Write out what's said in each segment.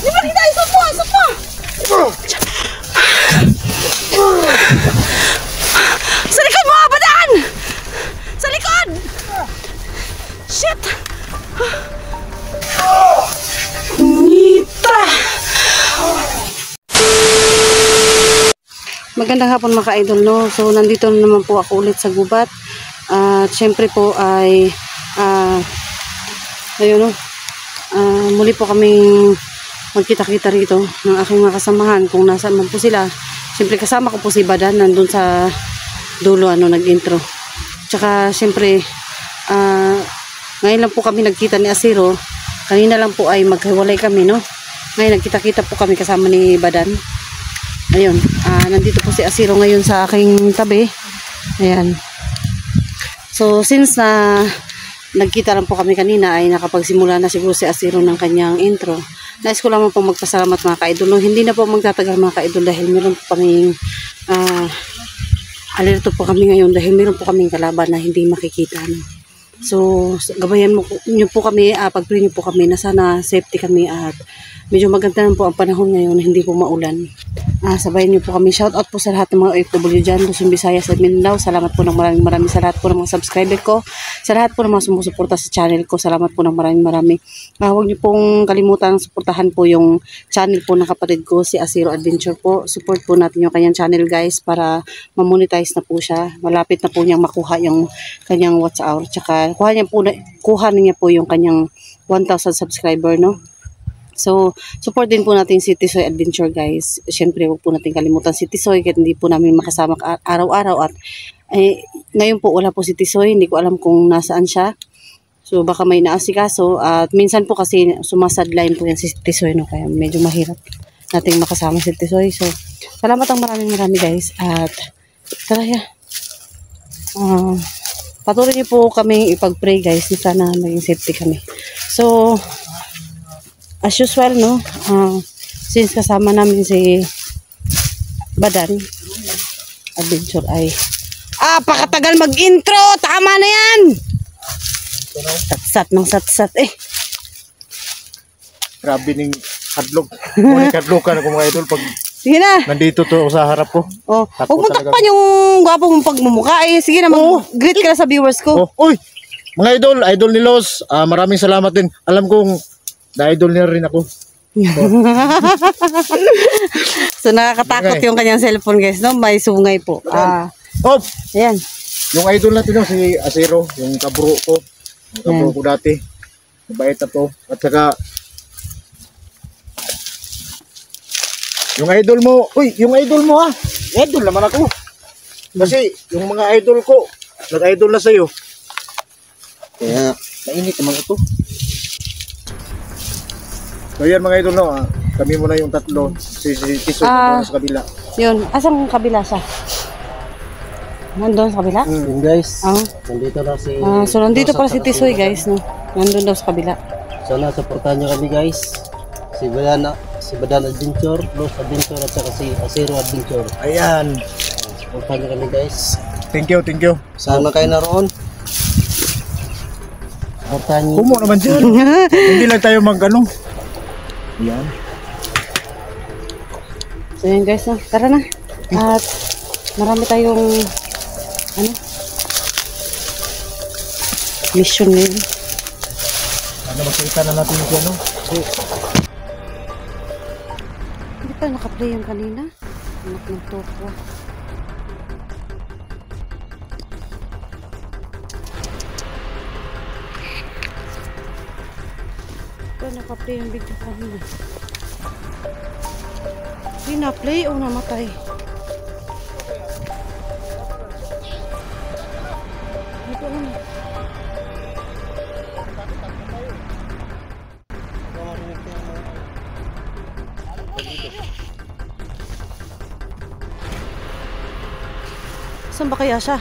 Lipat kita, isot mo. Sa likod mo, Badan! Sa likod! Shit! Nita! Magandang hapon mga ka-idol, no? So, nandito na naman po ako ulit sa gubat. At syempre po ay ayun, no? Muli po kaming magkita-kita rito ng aking mga kasamahan kung nasaan man po sila. Syempre kasama ko po si Badan nandun sa dulo, nag-intro. Tsaka syempre ngayon lang po kami nagkita ni Asiro. Kanina lang po ay maghiwalay kami, no? Ngayon nagkita-kita po kami kasama ni Badan. Ayun, nandito po si Asiro ngayon sa aking tabi. Ayan. So since na nagkita lang po kami kanina ay nakapagsimula na siguro si Asiro ng kanyang intro. Nais ko lamang po magpasalamat mga ka-idol. Hindi na po magtatagal mga ka-idol dahil meron po kaming alerto po kami ngayon dahil meron po kaming kalaban na hindi makikita, no? So gabayan niyo po kami, pag-pray niyo po kami na sana safety kami at medyo maganda na po ang panahon ngayon, hindi po maulan. Sabayan niyo po kami. Shout out po sa lahat ng mga OFW dyan, Luzon, Visayas at Mindanao. Salamat po ng maraming sa lahat po ng mga subscriber ko. Sa lahat po ng mga sumusuporta sa channel ko. Salamat po ng maraming. Huwag niyo pong kalimutan suportahan po yung channel po ng kapatid ko, si Asiro Adventure po. Support po natin yung kanyang channel guys para ma-monetize na po siya. Malapit na po niyang makuha yung kanyang watch hour. Tsaka kuha niya po yung kanyang 1,000 subscriber, no? So, support din po natin si Tisoy Adventure guys. Siyempre, huwag po natin kalimutan si Tisoy kahit hindi po namin makasama araw-araw. At ngayon po wala po si Tisoy. Hindi ko alam kung nasaan siya. So, baka may naasikaso. At minsan po kasi sumasadline po yan si Tisoy, no? Kaya medyo mahirap nating makasama si Tisoy. So, salamat ang marami guys. At tara ya. Patuloy niyo po kami ipag-pray guys. Sana maging safety kami. So, as usual, no, since kasama namin si Badan Adventure ay pakatagal mag-intro, tama na yan. Satsat eh. Grabe ning hadlok. Muli kadlokan ako mga idol pag sige na. Nandito to sa harap ko. Huwag mo takpan yung gwapo mong pagmumukha. Sige na, mag-greet ka na sa viewers ko. Uy, mga idol ni Los, maraming salamat din. Alam kong na-idol niya rin ako. So nakakatakot yung kanyang cellphone guys, no? May sungay po. Ayan. Yung idol natin, no, si Asiro, yung kabro ko. Yung kabro ko dati. Mabait na to. At saka yung idol mo, idol naman ako. Kasi yung mga idol ko, nag-idol na sa'yo. Kaya, mainit naman ito. So yan mga idol, no, kami muna yung tatlo. Si Tisoy sa kabila. Yun, asang kabila siya? Nandun sa kabila? Yun guys, nandito na si so nandito para si Tisoy guys, no? Nandun daw sa kabila. Sana supportahan niyo kami guys. Si Badan Adventure, Los Adventure at saka si Asiro Adventure. Ayan. Supportahan niyo kami guys. Thank you. Sana kayo naroon. Supportahan niyo. Kumo naman dyan. Hindi lang tayo mag-ano. Yan. So yun guys, no? Tara na. At marami tayong mission ngayon. Makikita na natin yung piano. Hindi pa nakaplay yung kanina. Anak ng tokwa. Naka-play yung video kanina. Hindi na-play o namatay. Dito lang. Saan ba kaya siya?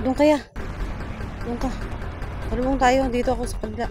Doon kaya. Doon ka. Palubong tayo. Dito ako sa kabila.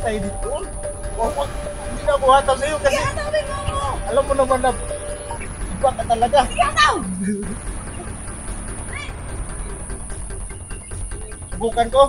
tayo dito. Wag, hindi na buhataw sa'yo kasi alam mo naman na iba ka talaga. Subukan ko.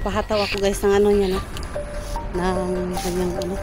Pahataw ako guys ng ano niya, no? Ng kanyang ano.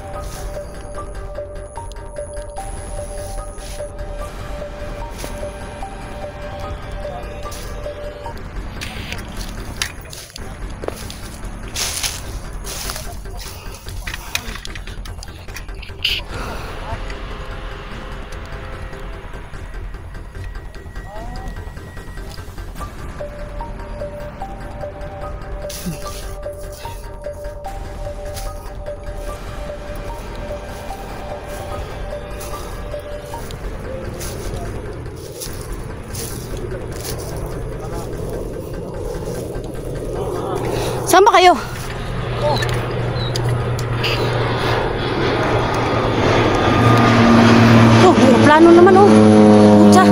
Saan ba kayo? Oh, may plano naman oh. Putsa.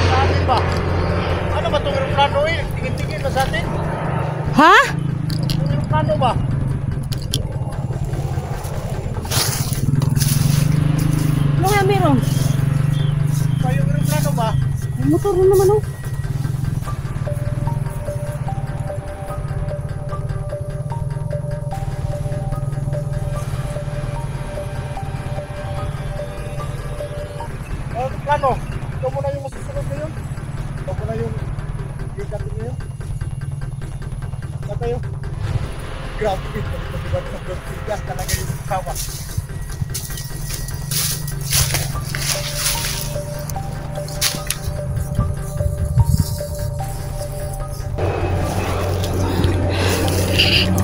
Sabi ba? Ano ba itong aeroplano eh? Tingin-tingin na sa atin. Ha? Itong aeroplano ba? Ano nga meron? Ba yung aeroplano ba? May motor na naman oh. Aeroplano. Ikaw muna yung masusunod ngayon. Ikaw muna yung bigat ngayon. Saan tayo? Grabe. Diba ng bigas talaga yung kawa.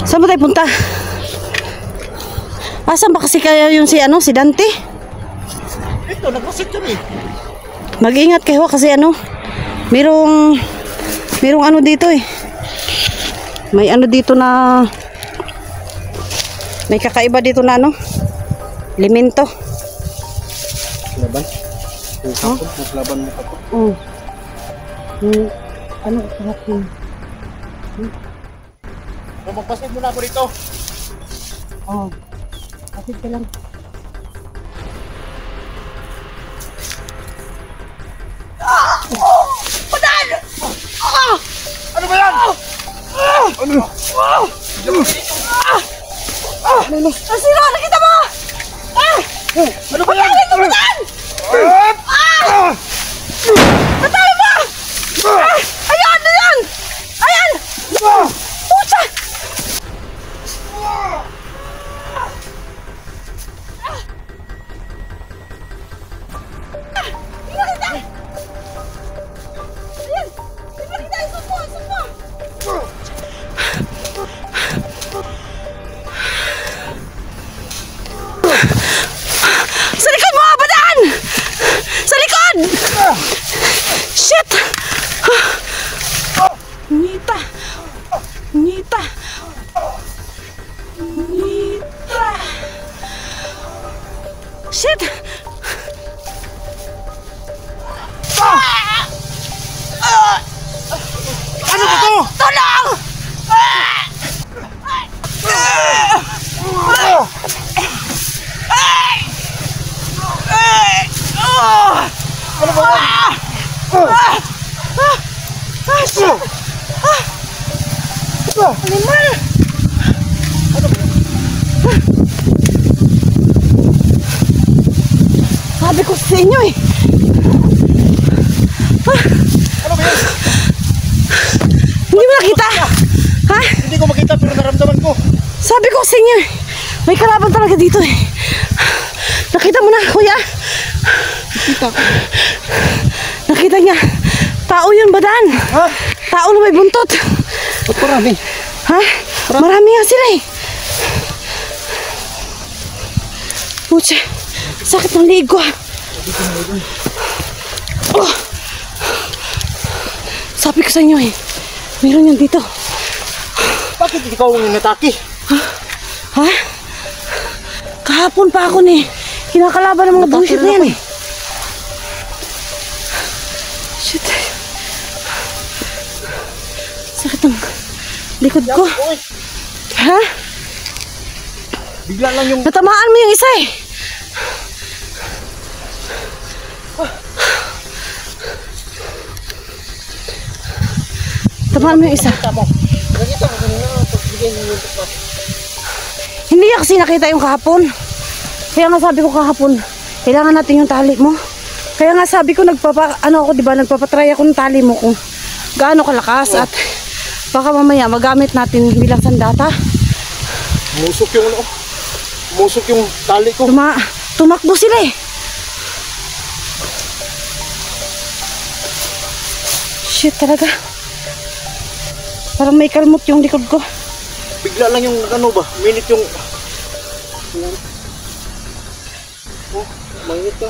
Saan ba tayo punta? Asan ba kasi kaya yung si ano, si Dante? Ito, nagpasit yun eh. Mag-ingat kayo kasi ano, merong ano dito eh. May ano dito na, may kakaiba dito na ano, elemento. Laban? Huh? Laban mo ka po. Oh. Ano kahapon? So, magpasit muna ako dito. Oh. Kapit ka lang. Ano ba yan? Ano? Sino? Nakita mo? Ano ba yan? Patay mo! Ayan! Ayan! Ayan! Pucha! Sa likod mo! Badan! Sa likod! Shit! Nita! Nita! Nita! Shit! Animal! Sabi ko sa inyo eh. Ano ba yan? Hindi mo nakita? Ha? Hindi ko makita pero naramdaman ko. Sabi ko sa inyo eh. May kalaban talaga dito eh. Nakita mo na, kuya? Nakita ko. Nakita niya. Tao yun, Badan. Ha? Tao na may buntot. Ba't marami? Ha? Marami nga sila eh. Pucha, sakit ng liig ko ah. Oh. Sabi ko sa inyo eh, meron yan dito. Bakit ikaw ang inatake? Ha? Kahapon pa ako ni kinakalaban ng mga bullshit na yan eh. Shit. Sakit ng likod ko. Ha? Bigla lang yung... Natamaan mo yung isa eh. Tamaan mo yung isa. Nakita mo kanina pagbigay niyo yung tupas. Hindi niya kasi nakita yung kahapon. Kaya nga sabi ko kahapon, kailangan natin yung tali mo. Kaya nga sabi ko nagpapatry ako ng tali mo kung gaano kalakas at baka mamaya magamit natin bilang sandata. Musok yung ano. Musok yung tali ko. Tumakbo sila eh. Shit talaga. Parang may kalmot yung likod ko. Bigla lang yung ano ba, minute yung... Oh, mainit ka.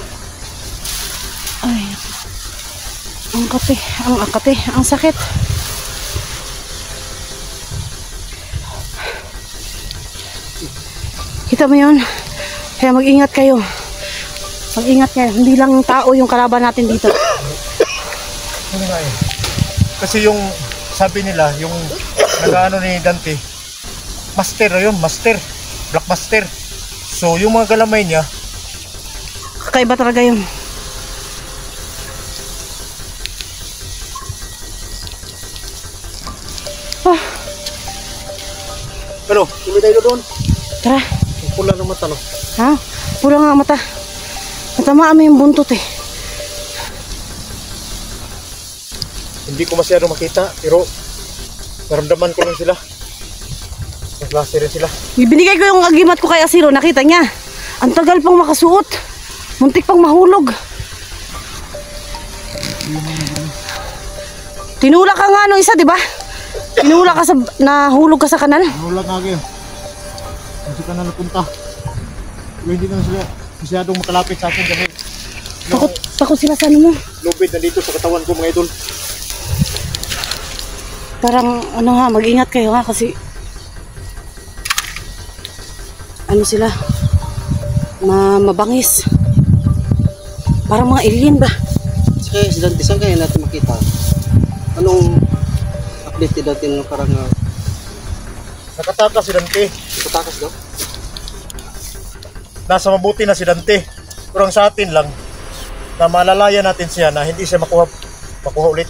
Ay. Ang akate, ang sakit. Kita mo yun? Kaya mag-ingat kayo. Mag-ingat kayo. Hindi lang tao yung kalaban natin dito. Ano nga eh. Kasi yung sabi nila, yung nag-ano ni Dante, master yun, master. Black master. So yung mga galamay niya, Kakaiba talaga yun. Ah, ano, tuloy tayo doon. tara. Ang pula ng mata, no? Ha? Pula nga ang mata. Natamaan mo yung buntot eh. Hindi ko masyado makita, pero naramdaman ko lang sila. Naglase rin sila. Ibinigay ko yung agimat ko kay Asiro. Nakita niya. Ang tagal pang makasuot. Muntik pang mahulog. Tinulak ka nga nung isa, di ba? Tinulak ka sa... Nahulog ka sa kanal. Nanulag nga kayo. Hindi ka na napunta. Pero hindi na sila masyadong makalapit sa akin kasi Takot sila sa ano mo. lubid na dito sa katawan ko, mga idol. Parang ano ha, mag-ingat kayo ha kasi ano sila, mabangis. Parang mga alien ba? Kaya si Dante, saan kaya natin makita? Anong update natin parang Nakatakas si Dante. nakatakas daw? Nasa mabuti na si Dante. Pero ang sa atin lang, na malalayan natin siya na hindi siya makuha ulit.